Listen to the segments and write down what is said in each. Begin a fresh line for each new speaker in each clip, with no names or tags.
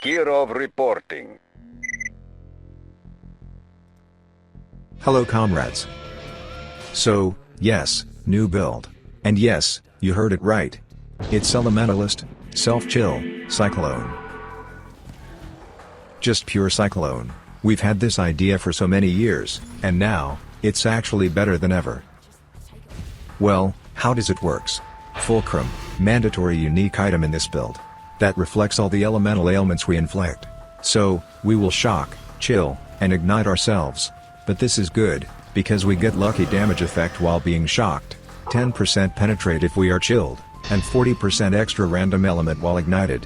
Kirov reporting.
Hello comrades. So, yes, new build. And yes, you heard it right. It's Elementalist, Self-Chill, Cyclone. Just pure Cyclone. We've had this idea for so many years, and now, it's actually better than ever. Well, how does it works? Fulcrum, mandatory unique item in this build. That reflects all the elemental ailments we inflict. So, we will shock, chill, and ignite ourselves. But this is good, because we get lucky damage effect while being shocked, 10% penetrate if we are chilled, and 40% extra random element while ignited.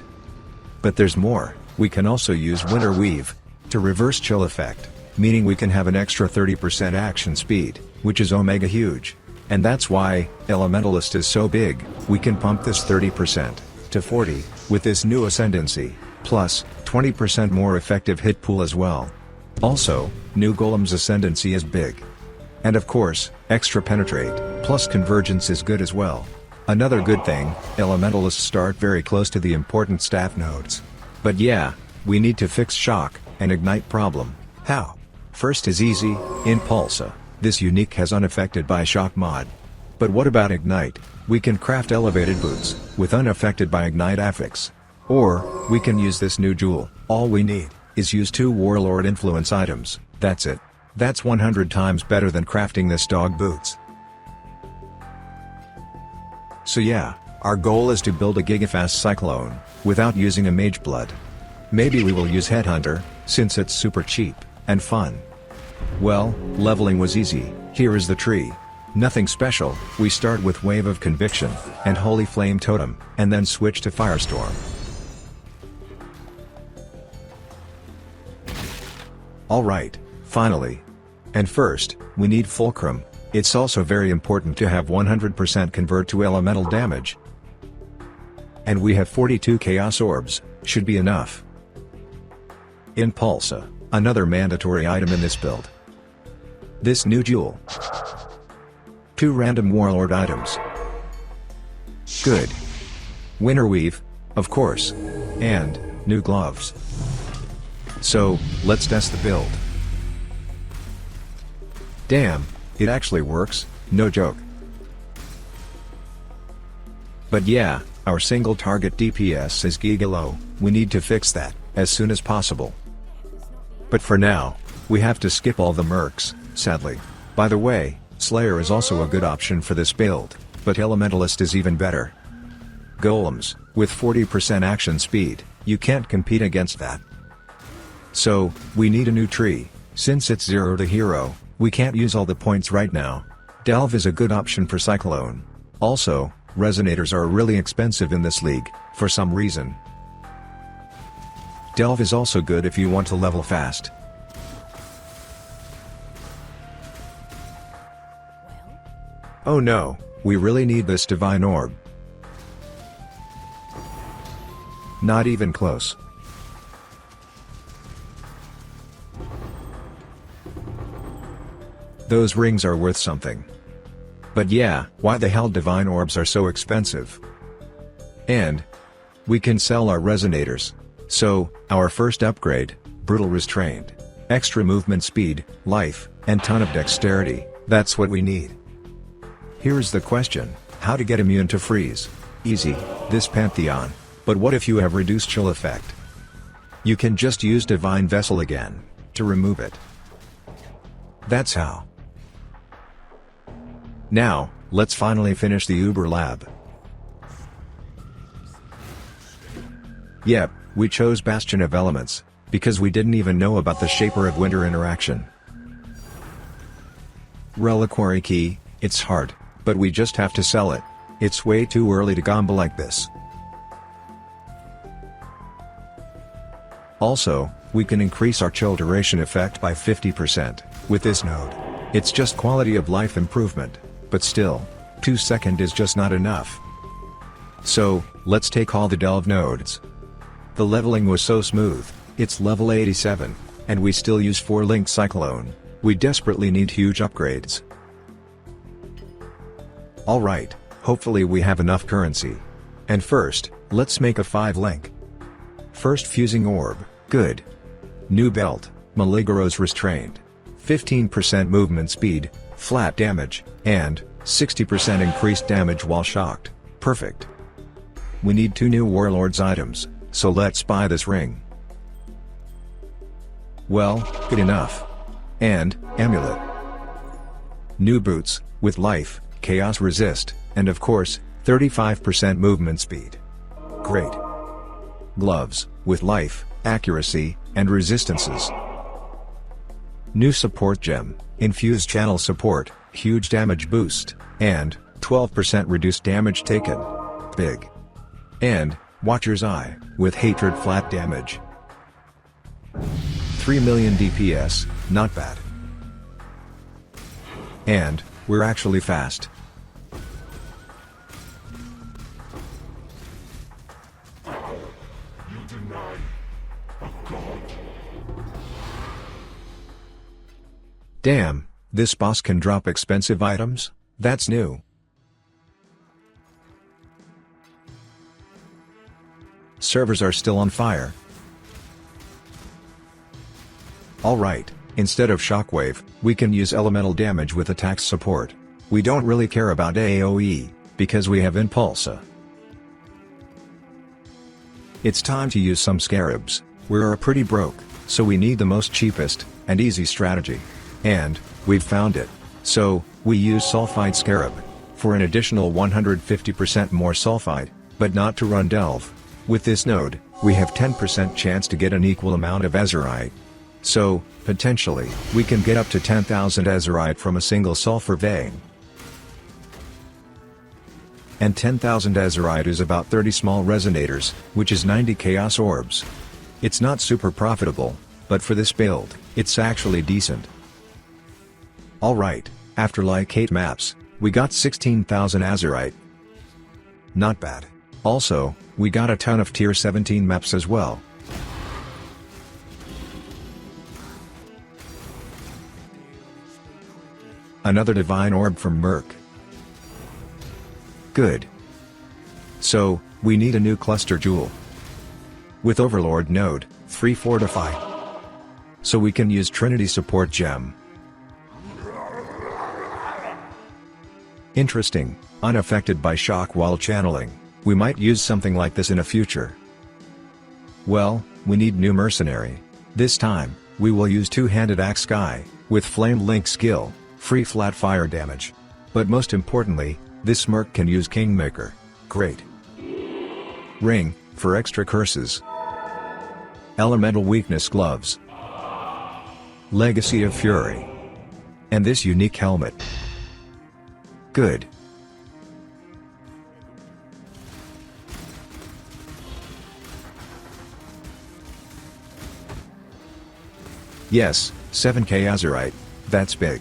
But there's more, we can also use Winter Weave, to reverse chill effect, meaning we can have an extra 30% action speed, which is omega huge. And that's why, Elementalist is so big, we can pump this 30% to 40, with this new ascendancy, plus, 20% more effective hit pool as well. Also, new Golem's ascendancy is big. And of course, extra penetrate, plus convergence is good as well. Another good thing, Elementalists start very close to the important staff nodes. But yeah, we need to fix shock, and ignite problem. How? First is easy, in Pulsa, this unique has unaffected by shock mod. But what about ignite? We can craft elevated boots, with unaffected by ignite affix. Or, we can use this new jewel. All we need, is use 2 warlord influence items, that's it. That's 100 times better than crafting this dog boots. So yeah, our goal is to build a gigafast Cyclone, without using a Mageblood. Maybe we will use Headhunter, since it's super cheap, and fun. Well, leveling was easy, here is the tree. Nothing special, we start with Wave of Conviction, and Holy Flame Totem, and then switch to Firestorm. Alright, finally. And first, we need Fulcrum. It's also very important to have 100% convert to elemental damage. And we have 42 Chaos Orbs, should be enough. Impulsa, another mandatory item in this build. This new jewel. 2 random warlord items. Good. Winter Weave, of course. And, new gloves. So, let's test the build. Damn, it actually works, no joke. But yeah, our single target DPS is giga low, we need to fix that, as soon as possible. But for now, we have to skip all the mercs, sadly. By the way, Slayer is also a good option for this build, but Elementalist is even better. Golems, with 40% action speed, you can't compete against that. So, we need a new tree, since it's 0 to hero, we can't use all the points right now. Delve is a good option for Cyclone. Also, resonators are really expensive in this league, for some reason. Delve is also good if you want to level fast. Oh no, we really need this Divine Orb. Not even close. Those rings are worth something. But yeah, why the hell Divine Orbs are so expensive? And we can sell our resonators. So, our first upgrade, Brutal Restrained. Extra movement speed, life, and ton of dexterity, that's what we need. Here's the question, how to get immune to freeze? Easy, this Pantheon. But what if you have reduced chill effect? You can just use Divine Vessel again, to remove it. That's how. Now, let's finally finish the Uber Lab. Yep, we chose Bastion of Elements, because we didn't even know about the Shaper of Winter interaction. Reliquary Key, it's hard, but we just have to sell it. It's way too early to gamble like this. Also, we can increase our chill duration effect by 50%, with this node. It's just quality of life improvement, but still, 2 seconds is just not enough. So, let's take all the Delve nodes. The leveling was so smooth, it's level 87, and we still use 4 Link Cyclone. We desperately need huge upgrades. Alright, hopefully we have enough currency. And first, let's make a 5 link. First fusing orb, good. New belt, Maligaros restrained. 15% movement speed, flat damage, and 60% increased damage while shocked, perfect. We need 2 new Warlords items, so let's buy this ring. Well, good enough. And, amulet. New boots, with life, chaos resist, and of course, 35% movement speed. Great. Gloves, with life, accuracy, and resistances. New support gem, infused channel support, huge damage boost, and 12% reduced damage taken. Big. And, Watcher's Eye, with hatred flat damage. 3 million DPS, not bad. And, we're actually fast. Damn, this boss can drop expensive items? That's new. Servers are still on fire. Alright, instead of shockwave, we can use elemental damage with attack support. We don't really care about AoE, because we have Impulsa. It's time to use some scarabs. We're pretty broke, so we need the most cheapest, and easy strategy. And, we've found it. So, we use Sulfide Scarab. For an additional 150% more Sulfide, but not to run Delve. With this node, we have 10% chance to get an equal amount of Azurite. So, potentially, we can get up to 10,000 Azurite from a single Sulfur vein. And 10,000 Azurite is about 30 small resonators, which is 90 Chaos Orbs. It's not super profitable, but for this build, it's actually decent. Alright, after like 8 maps, we got 16,000 Azurite. Not bad. Also, we got a ton of tier 17 maps as well. Another Divine Orb from Merc. Good. So, we need a new Cluster Jewel. With Overlord node, 3 Fortify. So we can use Trinity Support Gem. Interesting, unaffected by shock while channeling. We might use something like this in a future. Well, we need new Mercenary. This time, we will use Two-Handed Axe Guy, with Flame Link skill, free flat fire damage. But most importantly, this Merc can use Kingmaker. Great. Ring, for extra curses. Elemental Weakness Gloves. Legacy of Fury. And this unique helmet. Good. Yes, 7k Azurite, that's big.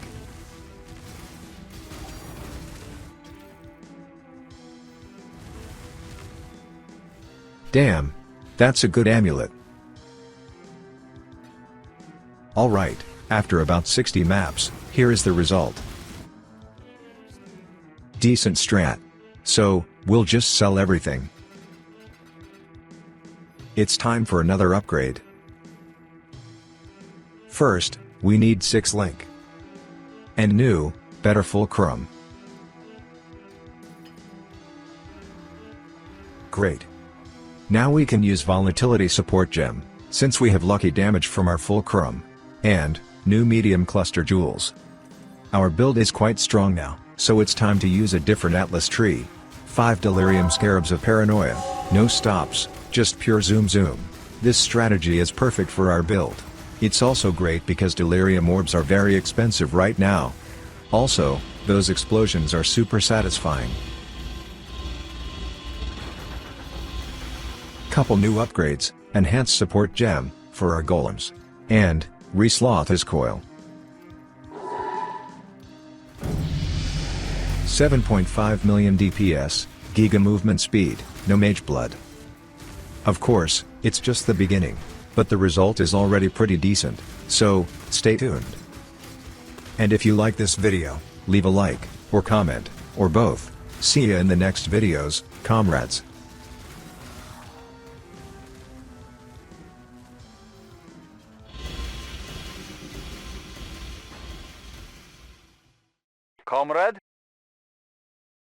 Damn, that's a good amulet. Alright, after about 60 maps, here is the result. Decent strat. So, we'll just sell everything. It's time for another upgrade. First, we need 6 Link. And new, better Fulcrum. Great. Now we can use Volatility Support Gem, since we have lucky damage from our Fulcrum. And, new medium cluster jewels. Our build is quite strong now, so it's time to use a different Atlas tree. 5 Delirium Scarabs of Paranoia, no stops, just pure zoom. This strategy is perfect for our build. It's also great because Delirium Orbs are very expensive right now. Also, those explosions are super satisfying. Couple new upgrades, Enhanced Support Gem, for our golems. And, Resloth's Coil. 7.5 million DPS, Giga Movement Speed, no Mageblood. Of course, it's just the beginning. But the result is already pretty decent, so, stay tuned. And if you like this video, leave a like, or comment, or both. See ya in the next videos, comrades.
Comrade?